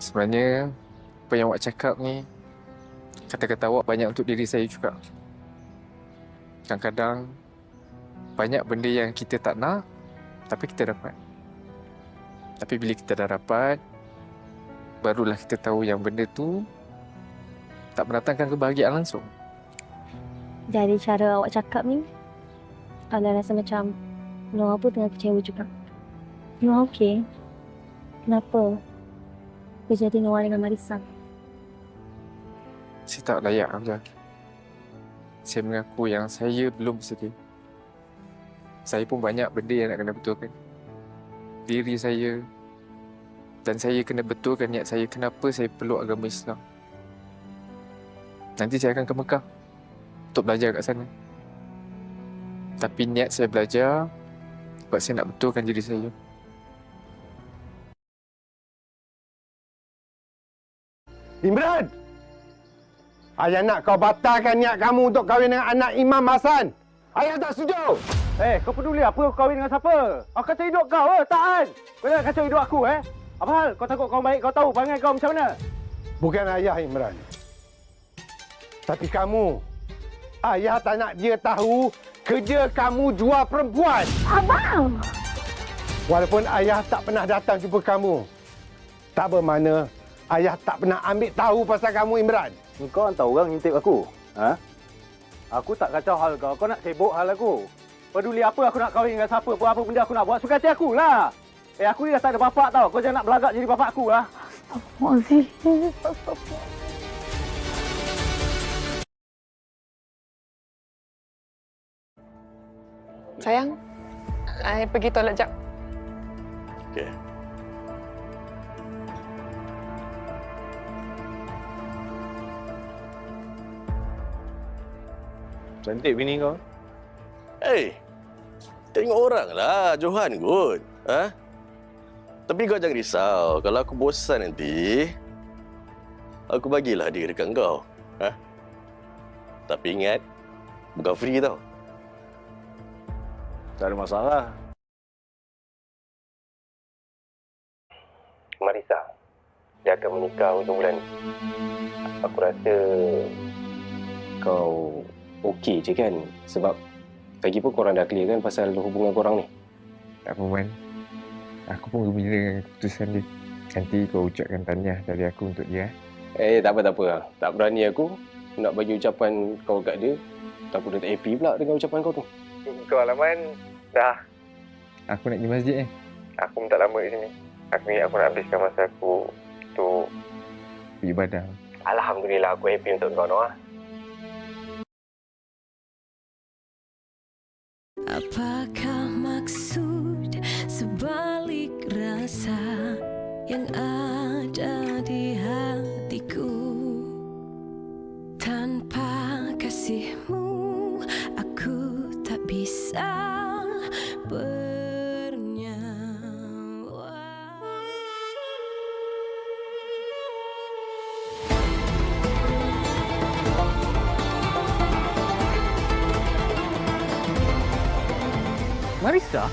Sebenarnya, apa yang awak cakap ni, kata-kata awak banyak untuk diri saya juga. Kadang-kadang, banyak benda yang kita tak nak, tapi kita dapat. Tapi bila kita dah dapat, barulah kita tahu yang benda tu tak mendatangkan kebahagiaan langsung. Dari cara awak cakap ni, Alah rasa macam Nora pun tengah kecewa juga. Nora okey? Kenapa kejadian Nora dengan Marissa? Saya tak layak, Hamzah. Saya mengaku yang saya belum bersedia. Saya pun banyak benda yang nak kena betulkan. Diri saya dan saya kena betulkan niat saya kenapa saya peluk agama Islam. Nanti saya akan ke Mekah untuk belajar kat sana. Tapi niat saya belajar sebab saya nak betulkan diri saya. Imran! Ayah nak kau batalkan niat kamu untuk kahwin dengan anak Imam Hasan. Ayah tak setuju. Kau peduli apa kau kahwin dengan siapa? Aku kacau hidup kau, tak. Kau nak kacau hidup aku, Apa hal? Kau takut kau baik, kau tahu perangai kau macam mana? Bukan ayah, Imran. Tapi kamu. Ayah tak nak dia tahu kerja kamu jual perempuan. Abang! Walaupun ayah tak pernah datang jumpa kamu, tak bermakna ayah tak pernah ambil tahu pasal kamu, Imran. Kau hantar orang ngintip aku? Aku tak kacau hal kau. Kau nak sibuk hal aku. Peduli apa aku nak kahwin dengan siapa pun, apa benda aku nak buat, suka hati aku lah. Aku ni dah tak ada bapak tau. Kau jangan nak belagak jadi bapak aku lah. Sayang, I pergi toilet jap. Okey. Cantik bini kau. Tengok orang lah, Johan kot. Tapi kau jangan risau. Kalau aku bosan nanti, aku bagilah dia dekat kau. Tapi ingat, bukan free tau. Tak ada masalah. Marissa, dia akan menikah hujung bulan ni. Aku rasa kau okey je kan? Sebab lagipun korang dah clear kan pasal hubungan korang ni. Tak apa, Wan. Aku pun gembira dengan keputusan dia. Nanti kau ucapkan tahniah dari aku untuk dia. Tak apa. Tak berani aku nak bagi ucapan kau kat dia. Aku dah tak happy pula dengan ucapan kau tu. Kau alaman dah. Aku nak pergi masjid ni. Aku pun tak lama di sini. Aku ingat aku nak habiskan masa aku untuk beribadah. Alhamdulillah, aku happy untuk kau, Noah. Apakah maksud sebalik rasa yang ada di hatiku? Tanpa kasihmu, aku tak bisa bernyawa. Marissa?